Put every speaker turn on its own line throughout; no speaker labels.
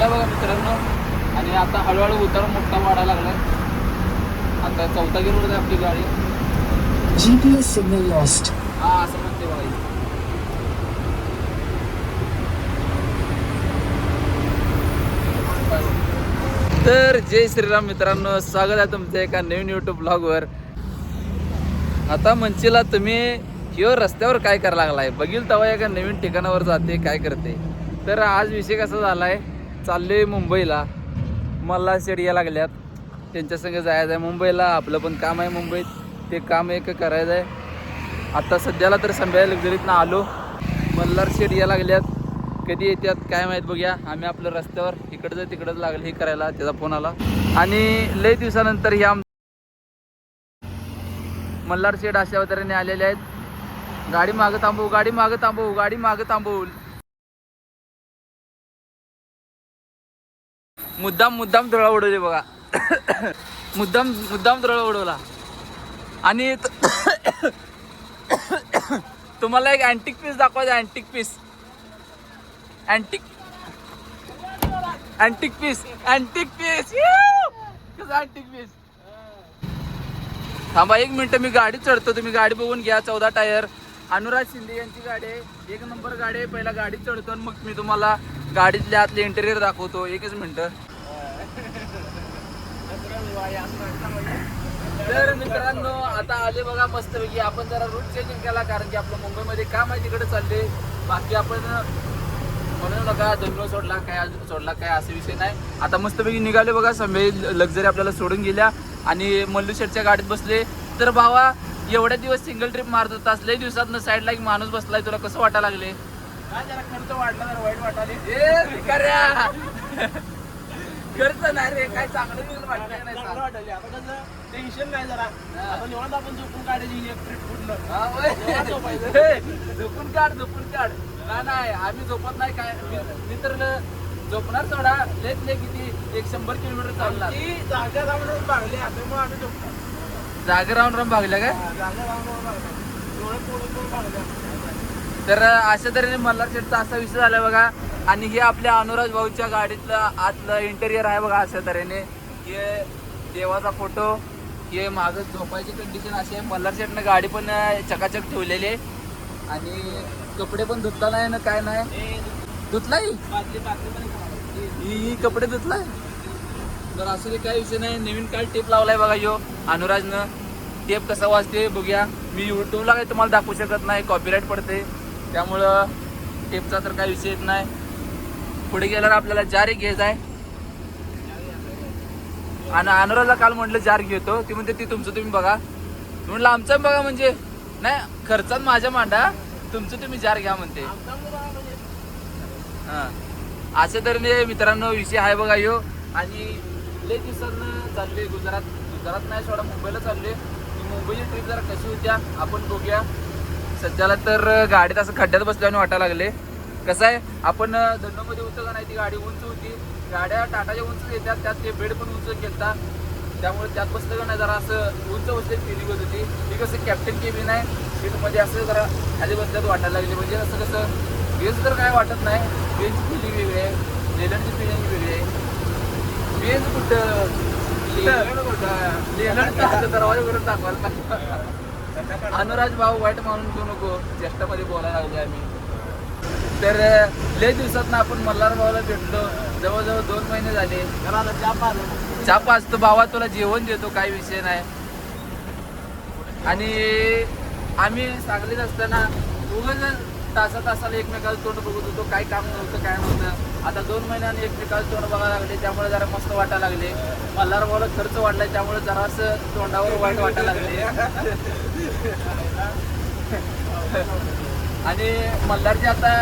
लागला बघा मित्रांनो. आणि आता हळूहळू उतार मोठा वाढायला लागलाय. आता 4था गिअरवर आहे आपली गाडी.
GPS signal lost.
हा असं म्हणते बघा. तर जय श्रीराम मित्रांनो, स्वागत आहे तुमचं एका नवीन यूट्यूब ब्लॉगवर. आता म्हणशीला तुम्ही ह्यो रस्त्यावर काय करायला लागलाय, बघील तेव्हा एका नवीन ठिकाणावर जाते काय करते. तर आज विषय कसा झालाय, चालले मुंबईला. मला शेड या लागल्यात, त्यांच्या संग जायचं आहे मुंबईला. आपलं पण काम आहे मुंबईत, ते काम एक करायचं आहे. आता सध्याला तर संभ्या लक्झरीतनं आलो. मल्हार शेड या लागल्यात, कधी येतात काय माहीत बघूया. आम्ही आपलं रस्त्यावर इकडचं तिकडंच लागलं हे करायला, त्याचा फोन आला. आणि लय दिवसानंतर ह्या मल्हार शेड अशा तऱ्हेने आलेले आहेत. गाडी मागं थांबवू, गाडी मागं थांबवू, गाडी मागं थांबवू. मुद्दाम धुळा उडवली बघा. मुद्दाम धुळा उडवला. आणि तुम्हाला एक अँटिक पीस दाखवायचं. अँटिक पीस थांबा 1 मिनिट, मी गाडी चढतो, तुम्ही गाडी बघून घ्या. 14 टायर अनुराज शिंदे यांची गाडी आहे. 1 नंबर गाडी आहे. पहिला गाडी चढतो आणि मग मी तुम्हाला गाडीतल्या आतले इंटेरियर दाखवतो. 1च मिनिट. तर मित्रांनो आता आले बघा मस्तपैकी. आपण जरा रूट चेंजिंग केला, कारण की आपलं मुंबईमध्ये काम आहे, तिकडे चालले. बाकी आपण म्हणू नका जन्म सोडला काय असं विषय नाही. आता मस्तपैकी निघाले बघा. संभे लक्झरी आपल्याला सोडून गेल्या आणि मल्लू शेटच्या गाडीत बसले. तर भावा, एवढ्या दिवस सिंगल ट्रिप मारत होतास, लय दिवसातनं साईडला एक माणूस बसलाय, तुला कसं वाटायला लागले?
काय जरा खर्च वाढला, जरा वाईट वाटाले.
खर्च नाही रे, काय चांगलं वाटलं नाही.
चांगलं वाटायले. आता कसं टेन्शन नाही जरा. आता निवांत आपण झोपून काढायची इलेक्ट्रिक पूर्ण.
झोपून काढ. नाही आम्ही झोपत नाही. काय मी तर झोपणार थोडा लेट किती 100 किलोमीटर चालणार.
जागा राहून भागले, त्यामुळे आम्ही झोपतो.
जागा राहून भागल्या काय?
जागा राहून भागल्या, डोळे पोळून भागल्या.
तर अशा तऱ्हेने मल्हार शेठचा असा विषय झाला बघा. आणि हे आपल्या अनुराज भाऊच्या गाडीतलं आतलं इंटेरियर आहे बघा. अशा तऱ्हेने हे देवाचा फोटो, हे मागं झोपायची कंडिशन अशी आहे. मल्हार शेठनं गाडी पण चकाचक ठेवलेली आहे. आणि कपडे पण धुतला नाही ना, काय नाही धुतलाय. ही कपडे धुतलाय. तर असं काही विषय नाही. नवीन काय टेप लावलाय बघा यो अनुराजनं. टेप कसा वाजते बघूया. मी यूट्यूबला काही तुम्हाला दाखवू शकत नाही, कॉपीराईट पडते. त्यामुळं टेपचा तर काही विषय येत नाही. पुढे गेल्यावर आपल्याला जार एक घ्यायचा आहे. आणि अनुराजला काल म्हटलं जार घेतो, ती म्हणते ती तुमचं तुम्ही बघा. म्हटलं आमचं बघा म्हणजे नाही, खर्चात माझ्या मांडा, तुमचं तुम्ही जार घ्या म्हणते. हां, अशा तऱ्हेने मित्रांनो विषय आहे बघा यो. आणि लय दिवसांना चालले गुजरात नाही सोडा, मुंबईला चालले. मुंबईची ट्रिप जरा कशी होत्या आपण बघूया. सध्याला तर गाडीत असं खड्ड्यात बसल्याने वाटायला लागले. कसं आहे, आपण धन्नोमध्ये होतं का नाही, ती गाडी उंच होती. गाड्या टाटाच्या उंच येतात, त्यात ते बेड पण उंच घेतात. त्यामुळे त्यात बसलं का नाही जरा असं उंच बसले फिलिंग होत होती. ती कसं कॅप्टन केबिन आहे, सीटमध्ये असं जरा खाली बसल्यात वाटायला लागले. म्हणजे असं कसं बेंच तर काय वाटत नाही. बेंचची फिलिंग वेगळी आहे, लेलंडची फिलिंग वेगळी आहे. बेंच कुठं दरवाजा करून दाखवायला. अनुराज भाऊ वाईट मानून घेऊ नको, चेष्टामध्ये बोलायला लागले आम्ही. तर लय दिवसातनं आपण मल्हार भाऊला भेटलो. जवळजवळ 2 महिने झाले. चहा पाचतो भावा, तुला जेवण देतो, काही विषय नाही. आणि आम्ही सांगलीत असताना उगाच तासाला एकमेकाला तोंड बघत होतो. काय काम नव्हतं, काय नव्हतं. आता 2 महिन्याने एकमेकाला तोंड बघायला लागले, त्यामुळे जरा मस्त वाटायला लागले. मल्हार भाऊला खर्च वाढलाय, त्यामुळे जरासं तोंडावर वाईट वाटायला लागले. आणि मल्हारची आता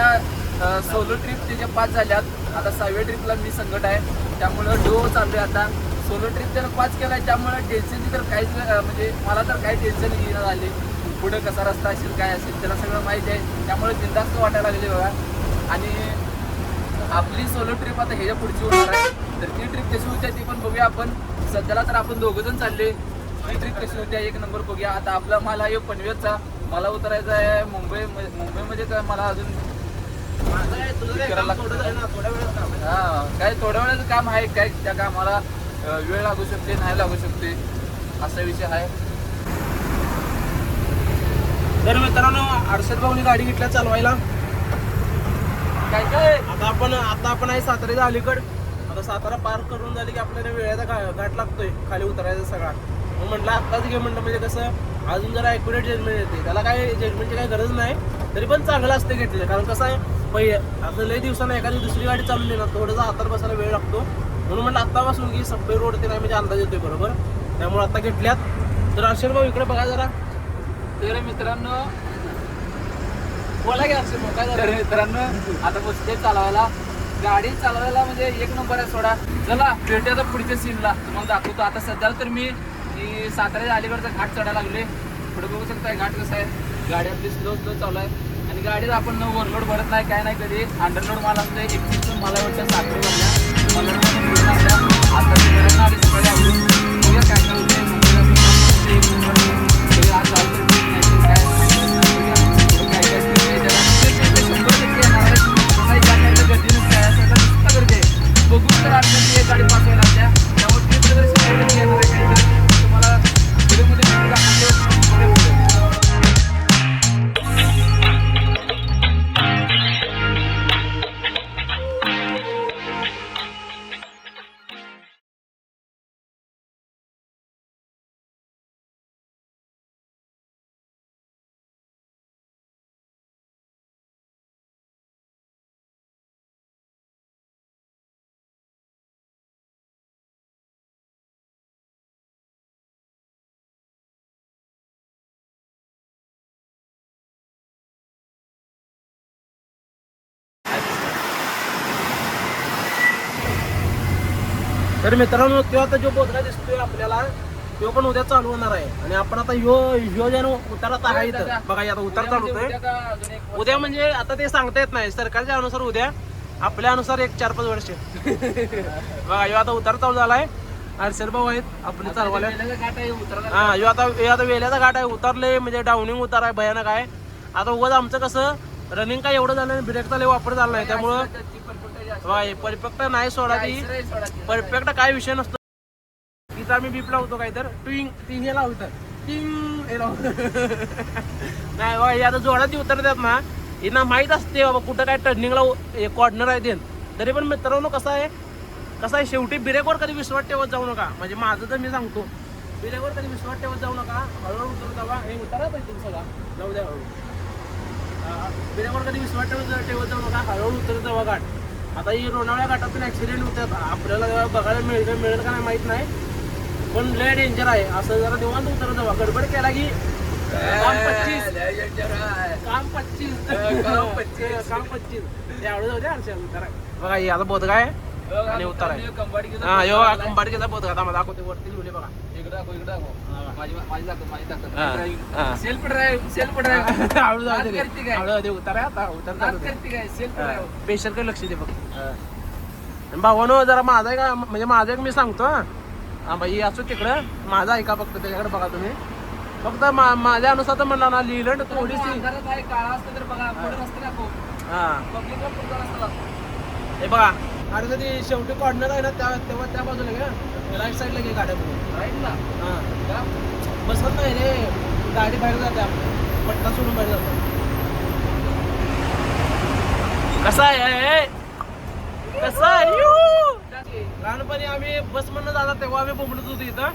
सोलो ट्रिप त्याच्या 5 झाल्यात. आता 6व्या ट्रिपला मी संकट आहे, त्यामुळं डो चालू आहे. आता सोलो ट्रिप त्यानं 5 केला आहे, त्यामुळं टेन्शनची तर काहीच म्हणजे मला तर काही टेन्शन येणं झाले. पुढे कसा रस्ता असेल, काय असेल, त्याला सगळं माहीत आहे. त्यामुळे बिनधास्त वाटायला लागले बघा. आणि आपली सोलो ट्रिप आता ह्याच्या पुढची होणार आहे. तर ती ट्रिप कशी होती ती पण बघूया आपण. सध्याला तर आपण 2 जण चालले. ती ट्रिप कशी होत्या 1 नंबर बघूया. आता आपला मला यो पनवेलचा मला उतरायचा आहे मुंबईमध्ये. तर मला अजून
माझं आहे, तुझं काय काम थोडंच आहे ना, थोड्या वेळात काम आहे.
हा काय थोड्या वेळाचं काम आहे काय त्या कामाला वेळ लागू शकते नाही लागू शकते असा विषय आहे.
तर मित्रांनो हर्षद भाऊनी गाडी घेतल्या चालवायला.
काय काय
आता आपण आहे साताऱ्याच्या अलीकड. आता सातारा पार करून झाली की आपल्याला वेळेचा घाट लागतोय खाली उतरायचा सगळा. मग म्हटलं आत्ताच घे म्हटलं, म्हणजे कसं अजून जरा ॲक्युरेट जजमेंट येते. त्याला काय जजमेंटची काही गरज नाही, तरी पण चांगलं असते घेतलेलं. कारण कसं आहे पहिले आता लई दिवसानं एखादी दुसरी गाडी चालवली ना थोडंसं हातात बसायला वेळ लागतो. म्हणून म्हटलं आत्तापासून की सब्बे रोड ते नाही म्हणजे अंदाज येतोय बरोबर. त्यामुळे आता घेतल्यात. तर हर्षद भाऊ इकडे बघा जरा.
तर मित्रांनो
बोला की हर्षद भाऊ काय
तर
झालं.
मित्रांनो आता बसते चालवायला. गाडी चालवायला म्हणजे एक नंबर आहे सोडा. चला भेटूया आता पुढच्या सीनला तुम्हाला दाखवतो. आता सध्याला तर मी साताऱ्याच्या अलीकडचा घाट चढायला लागले. पुढे बघू शकताय घाट कसा आहे. गाडी आपली स्लो चालू आहे आणि गाडीत आपण ओव्हरलोड भरत नाही काय नाही कधी. अंडरलोड माल असतो 21 टन मला वाटतं साखरे भरल्या मला आता घरात आली सकाळी आवडून बघूया काय काय होते. आज बघून तर आठवण गाडी पाठवायला लागल्या. त्यामुळे ते सगळं येणार आहे काहीतरी तुम्हाला व्हिडिओमध्ये दाखवतो.
तर मित्रांनो तो आता जो बोधला दिसतोय आपल्याला तो पण उद्या चालू होणार आहे. आणि आपण आता ह्यो ज्यानं उतारात आहे इथं बघा. आता उतार चालू होतोय उद्या. म्हणजे आता ते सांगता येत नाही सरकारच्या अनुसार उद्या, आपल्या अनुसार एक 4-5 वर्ष बघा. ह्यो आता उतार चालू झालाय. हर्षद भाऊ आहेत आपले चालवायला. हा ह्यो आता वेल्याचा घाट आहे. उतरले म्हणजे डाऊनिंग उतार आहे भयानक आहे. आता उगाच आमचं कसं रनिंग काय एवढं झालं ब्रेकचा लय वापर झाला नाही त्यामुळं परफेक्ट नाही सोडा. ती परफेक्ट काय विषय नसतो. तिथं आम्ही बीप लावतो काय तर टिंग टिंग हे लावतो टिंग हे लावतो नाही बाबा. हे आता जोडात उतरतात ना यांना माहीत असते बाबा कुठं काय टर्निंगला कॉर्नर आहे ते. तरी पण मित्रांनो कसं आहे शेवटी ब्रेकवर कधी विश्वास ठेवत जाऊ नका. म्हणजे माझं तर मी सांगतो ब्रेकवर कधी विश्वास ठेवत जाऊ नका. हळूहळू उतरत जावा. हे उतारा पाहिजे सगळा जाऊ द्या हळू. ब्रेकवर कधी विश्वास ठेवत जाऊ नका. हळूहळू उतरत जावा घाट. आता ही लोणावळ्या घाटातून ऍक्सिडेंट होतात आपल्याला बघायला मिळेल का नाही माहित नाही, पण लय डेंजर आहे. असं जरा निवांत उतरत जावा. गडबड केला की काम 25 एवढं जाऊ द्या. बघा हे आता बोध काय आणि उतार आहे. हा यो कंबाडकीचा बोध आता मला दाखवते वरती लिहिले बघा.
इकडे सेल्फ ड्राईव्ह
हळू जाऊ दे उतार आहे आता. उतर पेशल काही लक्ष दे फक्त. भावानो जरा माझा आहे का म्हणजे माझं एक मी सांगतो. हा बाई असो तिकडं माझा ऐका फक्त त्याच्याकडे बघा तुम्ही. फक्त माझ्या अनुसार तर म्हणला ना लिहिलं थोडीशी
काळा असतं तर बघा पुढे रस्ते दाखव.
हा
पब्लिकला पुढचा रस्ता
हे बघा. अरे कधी शेवटी कॉर्नर आहे ना तेव्हा त्या बाजूला घ्या. राईट साईडला घे गाड्या बघून.
राईटला
हा बसत नाही रे गाडी बाहेर जाते. आपली पट्टा सोडून बाहेर जातो. कसा आहे कसा आहे. लहानपणी आम्ही बस म्हणून जाणार तेव्हा आम्ही बोंबलत होतो इथं.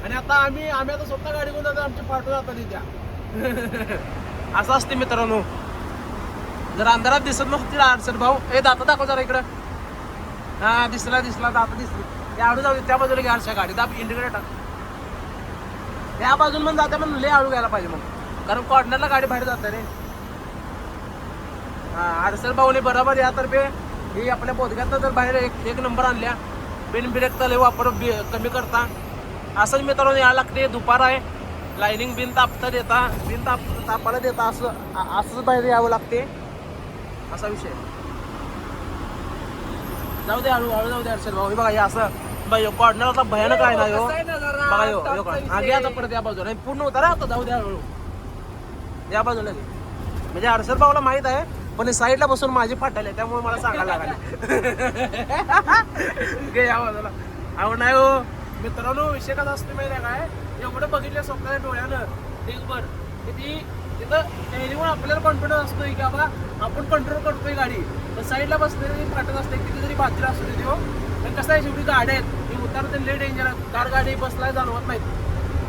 आणि आता आम्ही आता स्वतः गाडी घेऊन जातो. आमची पाठवून जातात इथं. असं असते मित्रांनो. जर अंधारात दिसत नसतील हर्षद भाऊ हे दाता दाखव जरा इकडं. हा दिसला दाता दिसली. त्या आडू जाऊ त्या बाजूला घ्या हर्षा गाडी दाब इंडिकेटर टाक. त्या बाजून पण जाते पण लय आळू घ्यायला पाहिजे मग कारण कॉर्नरला गाडी बाहेर जाते रे. हा हर्षद भाऊने बरोबर यातर्फे ही आपल्या बोधग्यात तर बाहेर एक नंबर आणल्या. बिन ब्रेकचा लय वापर कमी करता. असंच मित्रांनो यायला लागते. दुपार आहे लाईनिंग बिन तापाला देता असंच बाहेर यावं लागते. असा विषय जाऊ दे हळू जाऊ दे हर्षद भाऊ. बघा हे असं बाई कॉर्नर आता भयानक आहे ना यो. बघा यो आगे आता परत या बाजूला पूर्ण होता रे आता. जाऊ द्या हळू या बाजूला म्हणजे हर्षद भाऊला माहित आहे पण साईडला बसून माझी फाटायला त्यामुळे मला सांगायला लागले घे या बाजूला. अहो नाही हो मित्रांनो, विषय कसा असतो माहिती आहे काय, एवढं बघितलं स्वतःच्या डोळ्यानं दिवसभर की तिथं त्याच्यामुळे आपल्याला कॉन्फिडन्स असतोय की बाबा आपण कंट्रोल करतोय गाडी. तर साईडला बसलेली फाटत असते किती जरी बाजूला असतो ते हो. पण कसं आहे शेवटी गाड्या आहेत ती उतारते लय डेंजर आहेत. कार गाडी बसला जाणवत नाहीत,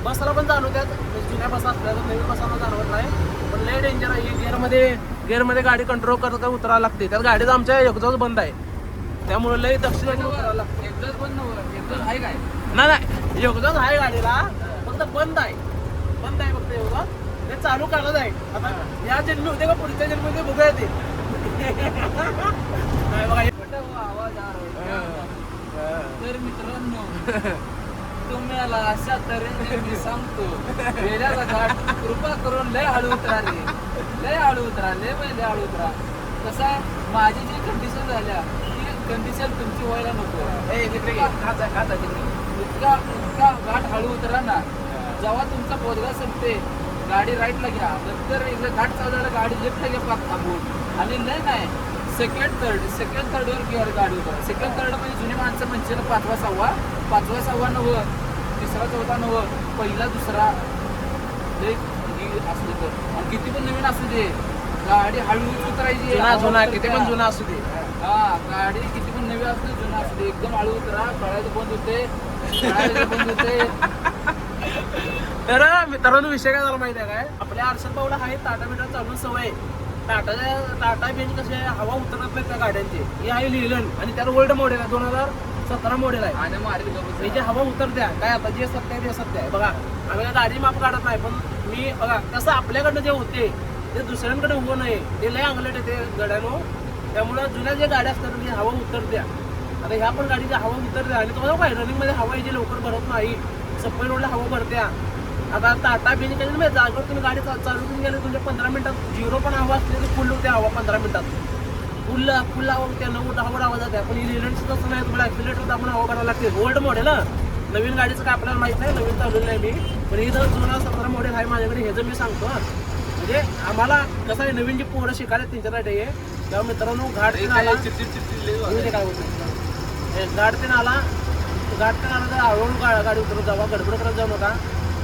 बसला पण जाणवत्यात, जुन्या बस असल्या तर नवीन बसांना जाणवत नाही, पण लय डेंजर आहे. गेअरमध्ये गाडी कंट्रोल करता उतरावं लागते. त्यात गाडीचा आमच्या एक्झॉस्ट बंद आहे त्यामुळे लय दक्षिण उतरावं लागतं.
एकदाच पण एकदाच आहे काय
नाही एक्झॉस्ट आहे गाडीला, फक्त बंद आहे फक्त एक्झॉस्ट. ते चालू करत आहे आता. या जन्मी होते का पुढच्या जन्मीमध्ये बघूया ते नाही बघा.
आवाज आ रहा तर मित्रांनो तुम्हाला अशा तऱ्हेने मी सांगतो, वेड्याचा घाट कृपा करून लय हळू उतरा रे, लय हळू उतरा, लय हळू उतरा. कसं आहे माझी जी कंडिशन झाल्या ती कंडिशन तुमची व्हायला नको. इतका घाट हळू उतरा ना. जेव्हा तुमचा पोरगा संपते गाडी राईटला घ्या, नंतर एकदा घाट चालू गाडी लेफ्टला घ्या पाक थांबून, आणि नाही सेकंड थर्डवर गिअर गाडी उतरा. सेकंड थर्ड म्हणजे जुनी माणसं म्हणजे पाचवा सहावा नव्वं, तिसरा चौथा नव्वं, पहिला दुसरा असले तर. आणि किती पण नवीन असू दे गाडी हळूच उतरायची.
किती पण जुना असू दे,
हा गाडी किती पण नवी असू दे जुना असू दे एकदम हळू उतरा. कळायचं बंद होते.
तर मित्रांनो विषय काय झाला माहिती आहे काय, आपल्या अर्षद भाऊला आहे टाटा मीटर चालून सवय. टाटा बेंच कशी आहे, हवा उतरत नाही त्या गाड्यांची. ही आहे लिलन आणि त्याला ओल्ड मॉडेल आहे, 2017 मॉडेल आहे.
आणि
जे हवा उतरत्या काय आता जे सत्य आहे ते सत्य आहे. बघा आम्ही गाडी माप काढत नाही, पण मी बघा कसं आपल्याकडनं जे होते ते दुसऱ्यांकडे होऊ नये, ते लय अंगलट येते गाड्यानो. त्यामुळे जुन्या जे गाड्या असतात म्हणजे हवा उतरत्या. आता ह्या पण गाडीच्या हवा उतरत्या आणि तुम्हाला काय रनिंगमध्ये हवा याची लवकर भरत नाही, सप्पई रोडला हवा भरत्या. आता टाटा बेंच काही नाही, जागेवर तुम्ही गाडी चालू करून गेले तुमच्या 15 मिनिटात झिरो पण हवा असते तर फुल होते हवा 15 मिनिटात. फुल हवा होत्या 9-10 आवाज जाते. पण लिलन्स तसं नाही, तुम्हाला ॲक्सिलेटर दाबून हवा करायला लागते. ओल्ड मॉडेल नवीन गाडीचं काय आपल्याला माहित नाही, नवीन चालवलं नाही मी, पण इथं 2017 मॉडेल आहे माझ्याकडे. ह्याचं मी सांगतो म्हणजे आम्हाला कसं आहे नवीन जी पोरं शिकायला त्यांच्यासाठी आहे. तेव्हा मित्रांनो घाट आला काय होतं घाट आला तर हळूहळू गाडी उतरत जावा, गडबड करत जाऊ नका.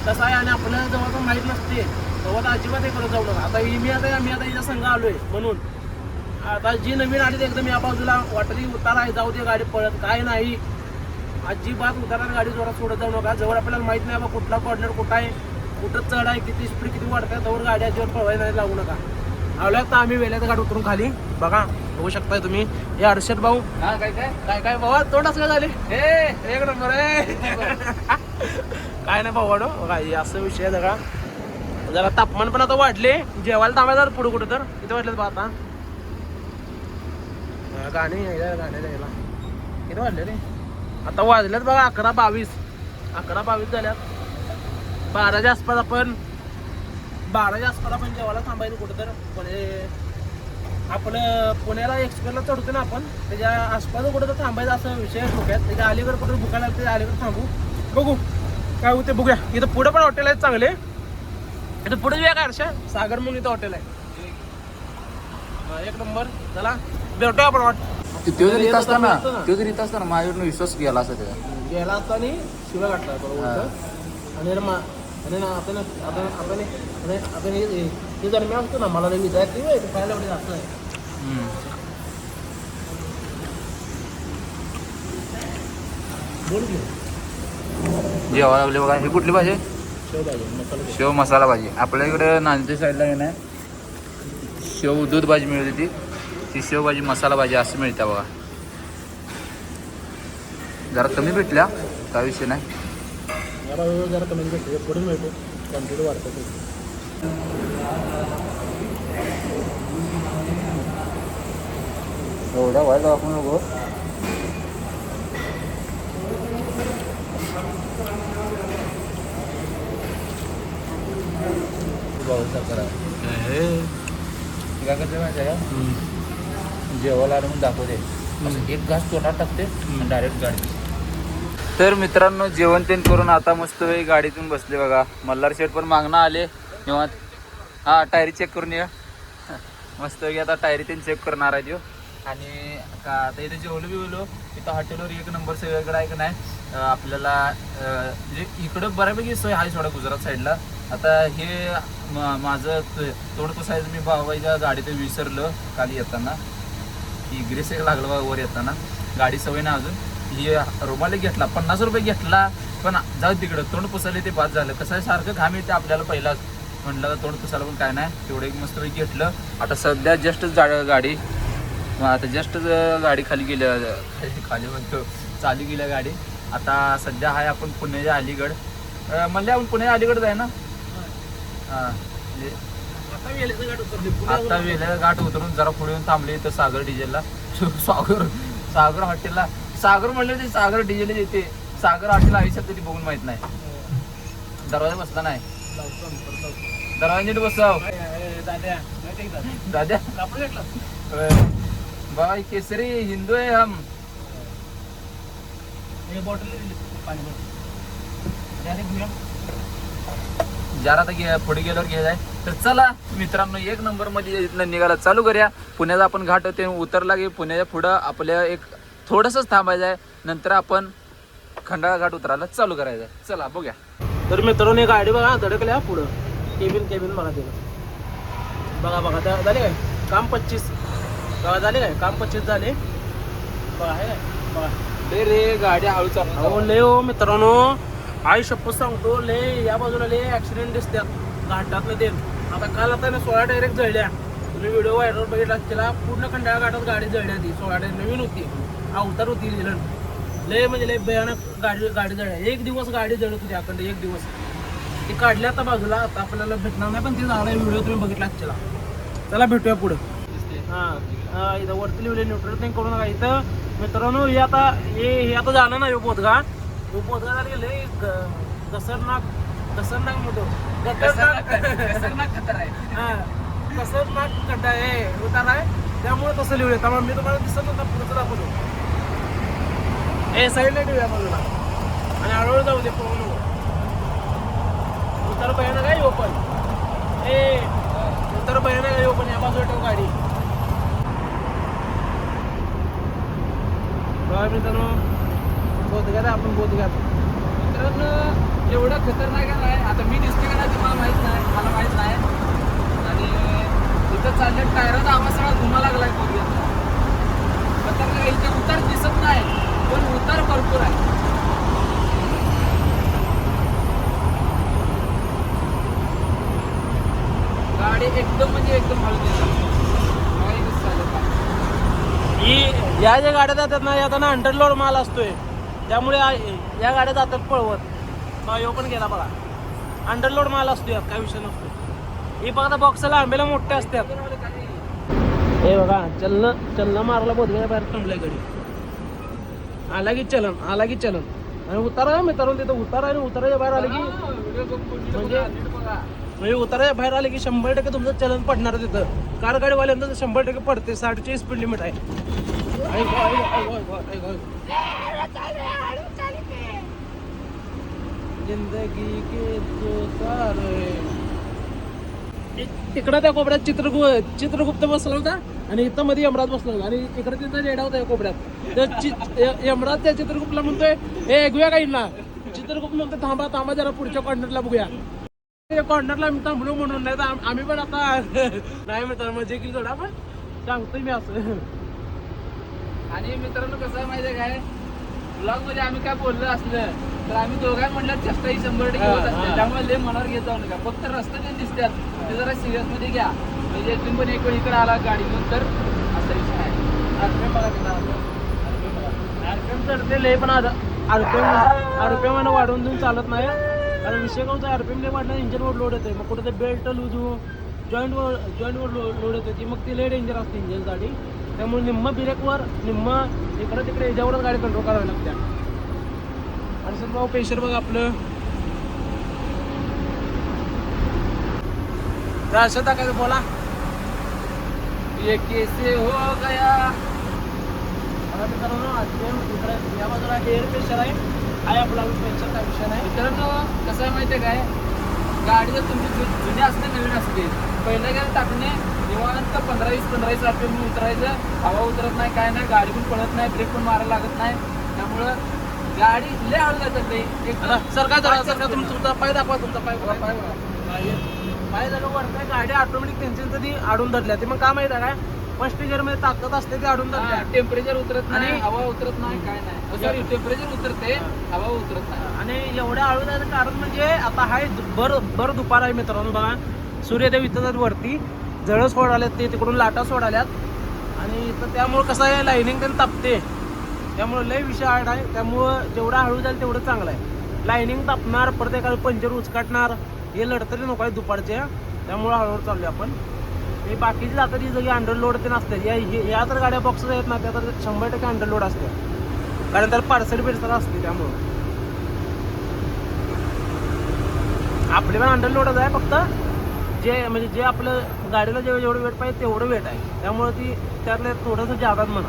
कसं आहे आणि आपल्याला जेव्हा पण माहीत नसते तेव्हा तर अजिबात हे करत जाऊ नका. आता मी आता हिच्या संघ आलोय म्हणून आता जी नवीन आली एकदम या बाजूला वाटली उतारा आहे, जाऊ दे गाडी पळत काय नाही, अजिबात उतारा गाडी जोरात सोडत जाऊ नका. जवळ आपल्याला माहित नाही बाबा कुठला कॉर्नर कुठं आहे, कुठं चढ आहे, किती स्पीड किती वाढते, त्यावर गाडी अजिबात पळवायला नाही लागू नका. आलोय तर आम्ही वेल्यात गाडी उतरून खाली बघा बघू शकताय तुम्ही. हे अर्षद भाऊ
हा काय काय
काय काय बाबा तोंड असं झाले एक नंबर आहे काय नाही भाऊ वाढो बघा हे असं विषय आहे. जरा तापमान पण आता वाढले, जेवायला थांबायला पुढे कुठं तर किती वाटलं बा आता गाणी गाण्या द्यायला किती वाजले रे आता वाजल्यात बघा 11:22 झाल्यात. 12च्या आसपास आपण जेवायला थांबायचं कुठं तर. म्हणजे आपलं पुण्याला एक्सप्रेसला चढतो ना आपण, त्याच्या आसपास कुठं तर थांबायचं असं विषय डोक्यात. त्याच्या अलीकडे कुठं भुकायला लागते, अलीकडे थांबू बघू काय होते बघूया. इथं पुढे पण हॉटेल आहेत चांगले, इथं पुढे जे काय हर्षा सागर म्हणून इथं हॉटेल आहे एक नंबर. चला भेटूया आपण
तो जर इथं असताना माझ्याकडून विश्वास गेला असता त्याचा
गेला असता आणि शिवाय काढला बरोबर. आणि आपण हे दरम्यान असतो ना मला विचारते खायला एवढे जास्त आहे. बोल की
जेवायला लागले बघा. ही कुठली भाजी?
शेवभाजी
शेव मसाला भाजी. आपल्या इकडे नांदेड साईडला येणार शेव दूध भाजी मिळते, ती शेवभाजी मसाला भाजी असं मिळते बघा. जरा कमी भेटल्या काय विषय नाही.
जरा कमी भेटते पुढे मिळते क्वांटिटी वाढतं.
एवढा व्हायला आपण नको. काय करते माहिती आहे का, जेवायला आलं म्हणून दाखवते असं एक घास तोंडात टाकते डायरेक्ट गाडी. तर मित्रांनो जेवण तेन करून आता मस्त वेळी गाडीतून बसले बघा. मल्हार शेठ पण मागणं आले निवांत. हा टायरी चेक करून या. मस्त की आता टायरी त्यांनी चेक करणार आहे त्यो. आणि का आता इथे जेवलो बिवलो इथं हॉटेलवर एक नंबर सगळीकडे आहे का नाही आपल्याला म्हणजे इकडं बऱ्यापैकी सोय आहे थोडा गुजरात साईडला. आता हे माझं तोंड पुसायचं मी बाबाईच्या गाडीत विसरलं काली येताना की ग्रेस एक लागलं बा वर येताना. गाडी सवय ना अजून. ही रुमाले घेतला 50 रुपये घेतला पण जाऊ तिकडं तोंड पुसायला ते बाद झालं. कसं आहे सारखं घाम येते आपल्याला पहिलाच म्हटलं तोंड पुसायला पण काय नाही तेवढं एक मस्तपैकी घेतलं. आता सध्या जस्टच गाडी आता जस्टच गाडी खाली गेल्या खाली म्हणतो चालू गेल्या गाडी. आता सध्या आहे आपण पुण्याच्या अलीगड म्हणले आपण पुण्याच्या अलीगड जाय ना. हां म्हणजे आता वेल्या घाट उतरून जरा पुढे येऊन थांबले इथं सागर डिझेलला. सागर हॉटेलला सागर म्हणलं ते सागर डिझेल येते. सागर हॉटेल आयुष्यात कधी बघून माहित नाही. दरवाजा बसला नाही दरवाजा नीट बसव दाद्या भाई केसरी हिंदू आहे हम. जरा आता पुढे गेल्यावर घ्यायला तर चला मित्रांनो एक नंबर मध्ये इथनं निघायला चालू करूया. पुण्याचा आपण घाट होते उतरला की पुण्याच्या पुढं आपल्या एक थोडंसंच थांबायचं आहे. नंतर आपण खंडाळा घाट उतरायला चालू करायचं आहे. चला बघूया.
तर मित्रांनो एक गाडी बघा धडकल्या पुढं केबिन बघा ते बघा झाले काय काम 25 बघा झाले काय काम 25 झाले बघा आहे काय बघा.
रे गाडी हळू चालू
हो लय हो मित्रांनो आई शपथ सांगतो लय या बाजूला लय ऍक्सिडेंट दिसतात घाटातलं ते. आता काल आता ना 16 डायरेक्ट जळल्या. तुम्ही व्हिडिओ व्हायरल बघितला त्याला पूर्ण खंडाळा घाटात गाडी जळल्या ती 16 डायरेक्ट नवीन होती अवतार होती लय म्हणजे लय भयानक गाडी जळल्या. एक दिवस गाडी जळत होती अखंड एक दिवस. ती काढल्या आता बाजूला आता आपल्याला भेटणार नाही पण ती झाला व्हिडिओ तुम्ही बघितला त्याला. चला भेटूया पुढं. हां इथं वरती लिहिले न्यूट्रल नाही करू नका इथं मित्रांनो. हे आता जाणं ना ह्यो बोधगा झाला गेले घसरनाक म्हणतो
खतरनाक खतरा आहे.
हां घसरनाक खड्डा आहे उतार आहे त्यामुळे तसं लिहूया. त्यामुळे मी तुम्हाला दिसत होता पुढचं दाखवतो. साईडला ठेवूया बाजूला आणि हळूहळू जाऊ दे पळून उतर भयानक आहे ओपन उतर भयानक आहे ओपन. या बाजूला ठेव गाडी. मित्रांनो बोधगा आपण बोधगा
मित्रांनो एवढं खतरनाक आहे. आता मी दिसते का नाही तुम्हाला माहित नाही मला माहित नाही. आणि इथं चालले टायराचा आवाज सगळा घुमा लागलाय बोधगा. खतरनाक इथे उतार दिसत नाही पण उतार भरपूर आहे. गाडी एकदम म्हणजे एकदम हळू दिसत.
या ज्या गाड्या जातात ना यात ना अंडरलोड माल असतोय त्यामुळे या गाड्या जातात पळवत. यो पण गेला बघा अंडरलोड माल असतो यात काय विषय नसतो. ही बघा बॉक्सला आंब्याला मोठे असतात. हे बघा चलन मारला बोधगा बाहेर थांबलाय गाडी. आला की चलन आणि उतारा आहे मित्रांनो तिथं उतारा आणि उताराच्या बाहेर आले की म्हणजे उताराच्या बाहेर आले की 100% तुमचं चलन पडणार तिथं. कार गाडीवाल्यांना 100% पडते. 60ची स्पीड लिमिट आहे. जिंदगी के जो सारे तिकडं त्या कोपऱ्यात चित्रगुप्त बसला होता आणि इथं मध्ये यमराज बसला होता आणि इकडे तिथं रेडा होता या कोपऱ्यात. तर यमराज त्या चित्रगुप्तला म्हणतोय हे ऐकूया काही ना. चित्रगुप्त म्हणतो थांबा जरा पुढच्या कॉर्नरला बघूया. कॉर्नरला आम्ही थांबलो म्हणून नाही तर आम्ही पण आता नाही मित्र मजे की थोडा पण सांगतोय मी असं.
आणि मित्रांनो कसं आहे माहिती आहे काय ब्लॉग मध्ये आम्ही काय बोललो असलं तर आम्ही दोघांनी म्हणलं चेष्टा ही 100% होत असते. त्यामुळे लय मनावर घेत जाऊ नका. फक्त रस्ते जे दिसतात ते जरा सिरियस मध्ये घ्या. म्हणजे इथून पण एक वेळ इकडे आला गाडी घेऊन तर असा विषय आहे.
आरपीएम बघा आरपीएम चढते लय पण आरपीएम वाढवून देऊन चालत नाही. कारण विषय कोणता आरपीएम लय वाढला इंजिनवर लोड येते. मग कुठे ते बेल्ट लूज जॉईंटवर लोड येते ती मग ती लय डेंजर असते इंजिन गाडी. त्यामुळे निम्म ब्रेकवर निम्म इकडे तिकडे याच्यावरच गाडी कंट्रोल करावी लागते. आणि सर भाऊ प्रेशर बघा आपलं असं टाकायचं बोला.
ये कैसे हो गया.
मित्रांनो इकडे या बाजूला एअर प्रेशर आहे आपला प्रेशर काय विषय नाही.
मित्रांनो कसं आहे माहिती आहे काय गाडी जर तुमची जुनी असते नवीन असते पहिल्या गेलं टाकणे निवांत 15-20 RPM उतरायचं. हवा उतरत नाही, काय नाही, गाडी पण पळत नाही, ब्रेक पण मारायला लागत नाही. त्यामुळं गाडी लय हळू जातात ते.
सर काय झालं तुमचा पाय दाखवा, तुमचा पाय झालं वरती गाडी ऑटोमॅटिक त्यांची ती आडून धरल्या. ते मग काय माहिती आहे काय, फर्स्ट गिअर मध्ये ताकद असते ती आडून धरल्या.
टेम्परेचर उतरत नाही, हवा उतरत नाही, काय नाही. सॉरी, टेम्परेचर उतरते, हवा उतरत नाही.
आणि एवढ्या हळू जायचं कारण म्हणजे आता हाय भर दुपार आहे मित्रांनो. बघा सूर्यदेव इथं वरती जळं सोडाल्यात, ते तिकडून लाटा सोडाल्यात. आणि तर त्यामुळं कसं आहे, लाईनिंग त्यांनी तापते, त्यामुळं लय विषय हार्ड आहे. त्यामुळं जेवढा हळू जाईल तेवढं चांगलं आहे. लाईनिंग तापणार, परत एखादं पंचर उचकाटणार, हे लढतरी नको आहे दुपारच्या. त्यामुळं हळूहळू चालले आपण. हे बाकीची जातात ही जगी अंडरलोड ते नसते. या तर गाड्या बॉक्सेस आहेत ना, त्या तर 100% अंडरलोड असते, कारण त्याला पार्सल बिर्सल असते. त्यामुळं आपले पण अंडरलोडच आहे, फक्त जे आपलं गाडीला जेवढं वेट पाहिजे तेवढं वेट आहे. त्यामुळे ती त्यातलं थोडंसं जातात म्हणा.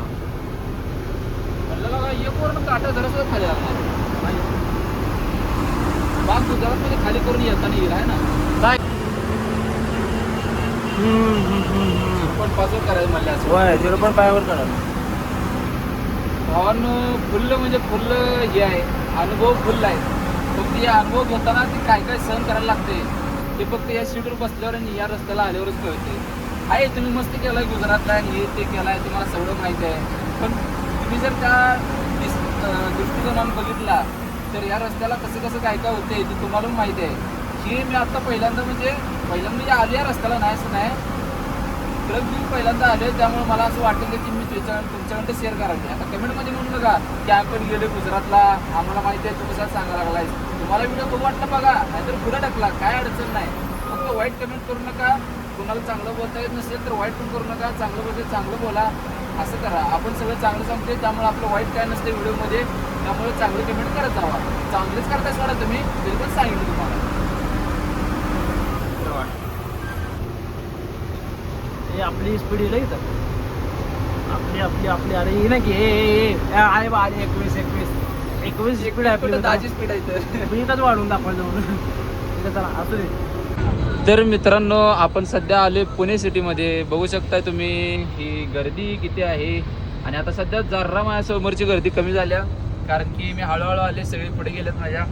म्हणलं बघा एक वरून काटा जरा खाली लागणार. बाग गुजरातमध्ये खाली करून येताना येईल आहे ना.
काय
पण पासवर करायचं म्हणलं असं.
होय 0.5 करा.
हॉर्न फुल्ल म्हणजे फुल्ल हे आहे, अनुभव फुल्ल आहे. फक्त हे अनुभव घेताना ते काय काय सहन करायला लागते ते फक्त या सीटवर बसल्यावर आणि या रस्त्याला आल्यावरच कळते. आहे तुम्ही मस्त केलाय गुजरातला, हे ते केलाय, तुम्हाला सगळं माहिती आहे. पण तुम्ही जर त्या दृष्टिकोनानं बघितला तर या रस्त्याला कसं कसं काय काय होते ते तुम्हाला माहिती आहे. हे मी आता पहिल्यांदा म्हणजे आले या रस्त्याला, नाही असं नाही, तर मी पहिल्यांदा आले. त्यामुळे मला असं वाटलं की मी तुमच्याकडे शेअर करायचे. आता कमेंटमध्ये म्हणू नका की आपण गेले गुजरातला, आम्हाला माहिती आहे, तू कशाला सांगायला लागलाय. तुम्हाला व्हिडिओ बघू वाटलं बघा, नाहीतर पुढे टाकला, काय अडचण नाही. फक्त वाईट कमेंट करू नका. कोणाला चांगलं बोलता येत नसेल तर वाईट पण करू नका, चांगलं बोलते चांगलं बोला, असं करा. आपण सगळं चांगलं सांगते, त्यामुळे आपलं वाईट काय नसते व्हिडिओमध्ये. त्यामुळे चांगलं कमेंट करत जावा. चांगलेच करताय सोडा तुम्ही, तरी पण सांगितलं तुम्हाला.
हे आपली स्पीड येईल इथं, आपली अरे ना की आहे बा, 21 स्पीड आहे आपली.
10ची स्पीड आहे तर
मी इथंच वाढवून दाखवायला जाऊन. चला असू दे.
तर मित्रांनो, आपण सध्या आले पुणे सिटीमध्ये. बघू शकताय तुम्ही ही गर्दी किती आहे. आणि आता सध्या जरा माझ्यासमोरची गर्दी कमी झाल्या, कारण की मी हळूहळू आले, सगळे पुढे गेलेत माझ्या.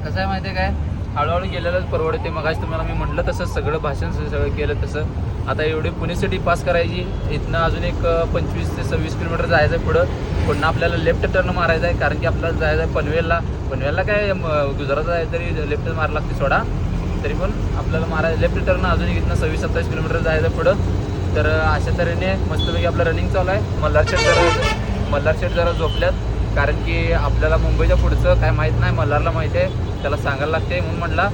कसं आहे माहिती आहे काय, हळूहळू गेलेलंच परवडते. मगाशी तुम्हाला मी म्हटलं तसं सगळं भाषण सगळं केलं तसं. आता एवढी पुणे सिटी पास करायची, इथनं अजून एक 25 ते 26 किलोमीटर जायचं आहे पुढं. पुन्हा आपल्याला लेफ्ट टर्न मारायचा आहे, कारण की आपल्याला जायचं आहे पनवेलला काय गुजरात जायचं तरी लेफ्ट मारायला लागते सोडा. तरी पण आपल्याला मारायचं लेफ्ट टर्न अजून इथनं 26-27 किलोमीटर जायचं पुढं. तर अशा तऱ्हेने मस्तपैकी आपलं रनिंग चालू आहे. मल्हार शेठ जरा झोपल्यात, कारण की आपल्याला मुंबईच्या पुढचं काय माहीत नाही, मल्हारला माहिती आहे, त्याला सांगायला लागते. म्हणून म्हटला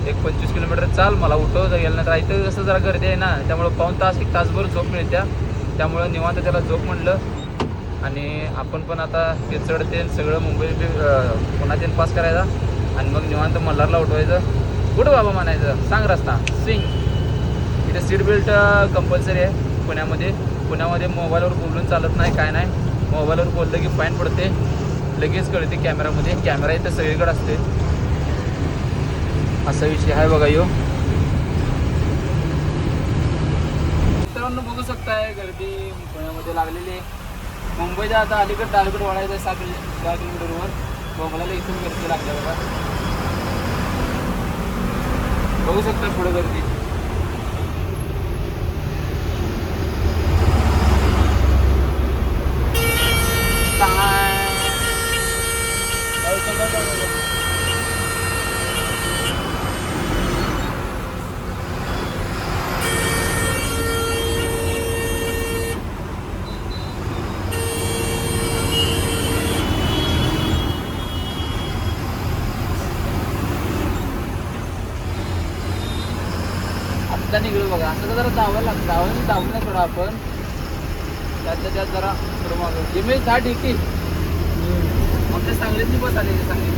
एक 25 किलोमीटर चाल, मला उठव गेलं नाही तर. इथं कसं जरा गर्दी आहे ना, त्यामुळं पाऊण तास 1 तासभर झोप मिळत्या. त्यामुळं निवांत त्याला झोप म्हणलं. आणि आपण पण आता ते चढते सगळं मुंबई पुन्हा ते पास करायचा आणि मग निवांत मल्हारला उठवायचं. कुठं बाबा म्हणायचं, सांग रस्ता स्विंग. इथे सीट बेल्ट कंपल्सरी आहे पुण्यामध्ये. मोबाईलवर बोलून चालत नाही, काय नाही. मोबाईलवर बोललं की फाईन पडते, लगेच कळते कॅमेरामध्ये. कॅमेरा इथं सगळीकडे असते, असा विषय आहे बघा यो. मित्रांनो बघू शकताय गर्दी पुण्यामध्ये लागलेली आहे. मुंबईच्या आता अलीकडे वाढायचं आहे 6 किलोमीटरवर. बोंबलाला इथून गर्दी लागल्या बघा, बघू शकता पुढे गर्दी. आता निघलो बघा. असं जरा दावायला लागतं, दावून नाही थोडं आपण त्यातल्या त्यात जरा थोडं मागं. हे मी 10 ठीक आमच्या सांगलीतली बस आली सांगली.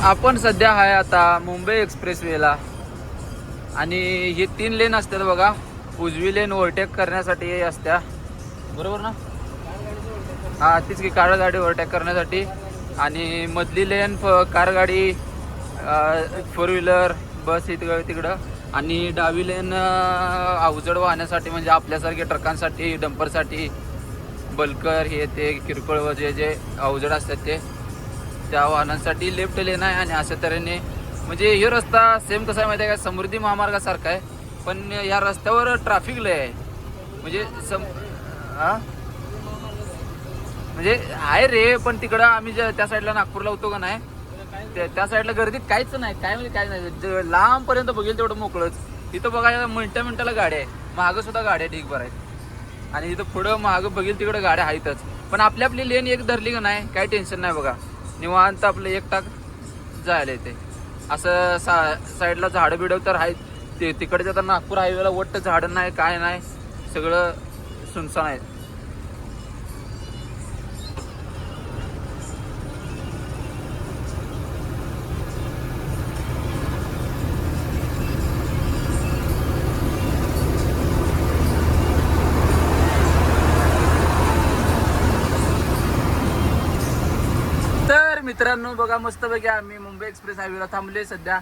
आपण सध्या आहे आता मुंबई एक्सप्रेस वेला. आणि हे 3 लेन असतात बघा. उजवी लेन ओव्हरटेक करण्यासाठी असत्या, बरोबर ना. हा तीच की कार गाडी ओव्हरटेक करण्यासाठी. आणि मधली लेन कार गाडी, 4 व्हीलर, बस तिकडं. आणि डावी लेन अवजड वाहण्यासाठी म्हणजे आपल्यासारखे ट्रकांसाठी, डंपरसाठी, बल्कर हे ते किरकोळ जे अवजड असतात त्या वाहनांसाठी लेफ्ट लेन आहे. आणि अशा तऱ्हेने म्हणजे हे रस्ता सेम कसा आहे माहिती आहे का, समृद्धी महामार्गासारखा आहे. पण या रस्त्यावर ट्रॅफिक लय आहे. म्हणजे म्हणजे आहे रे, पण तिकडं आम्ही त्या साईडला नागपूरला होतो का नाही, त्या साईडला गर्दी काहीच नाही. काय म्हणजे काय नाही, लांबपर्यंत बघेल तेवढं मोकळंच. इथं बघा मिनिटाला गाड्या आहे, मागं सुद्धा गाड्या ढीगभर आहेत. आणि इथं पुढं मागं बघेल तिकडं गाड्या आहेतच. पण आपली लेन एक धरली का नाही, काही टेन्शन नाही बघा. निवांत आपलं एक टाक जायला येते. असं साईडला झाडं बिडं तर आहेत. ते तिकडच्या तर नागपूर हायवेला वट्ट झाडं नाही, काय नाही, सगळं सुनसान आहे. मित्रांनो बघा, मस्तपैकी आम्ही मुंबई एक्सप्रेस हायवेला थांबले. सध्या